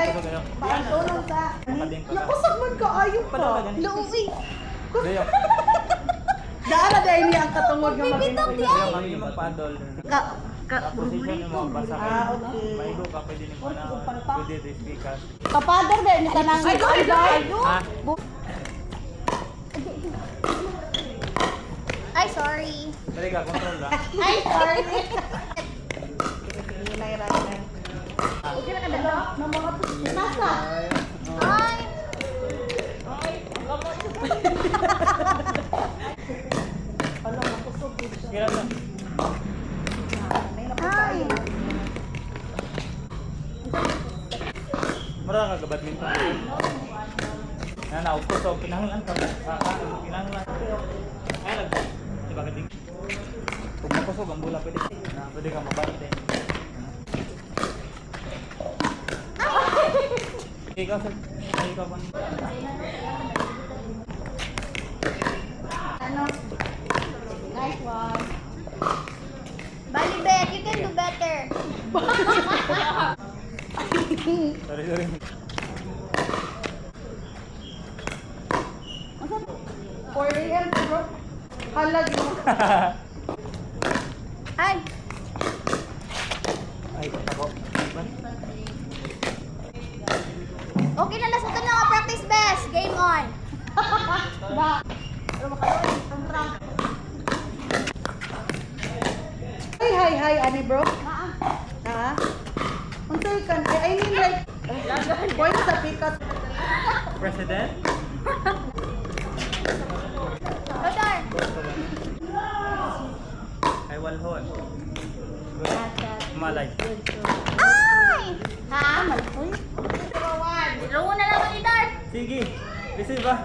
Paanto lang sa. Napasag man ka, ayaw ka. Luwi. Daara dahil niya ang katungod nga Bibitok mag-inom. yan. Kami yung paddle. Position mo basa ka. Okay. Maigo ka pwede ni mo na. Pwede di ka. Kapadar dahil ni tanang. Ha? Ay, sorry. Dali ka control la. Ay, sorry. Okay na ka dalo. Ng mga Nasa? Ay. Alam mo, kusog din siya. Kira na. Ay. Mura ka ga badminton. Na upo so kinahanglan ka. Kinahanglan. Ay lag. Diba ka ding? Kung makusog ang bola pwede. Pwede ka mabante. Ikaw sir. Ikaw ba? Ano? Nice one. Bali, Bet, you can do better. Sorry. For real, bro. Halag mo. Ay. Ay, ako. Okay na, nasa ito na nga practice best. Game on. Ba? Hi, ani bro. Ha? Unsay kan? I mean like, point sa pikat. President? Rodar. Ay walhon. Malay. Ay! Ha? Malpoy? Laro na lang, Rodar. Sige. Receive ba?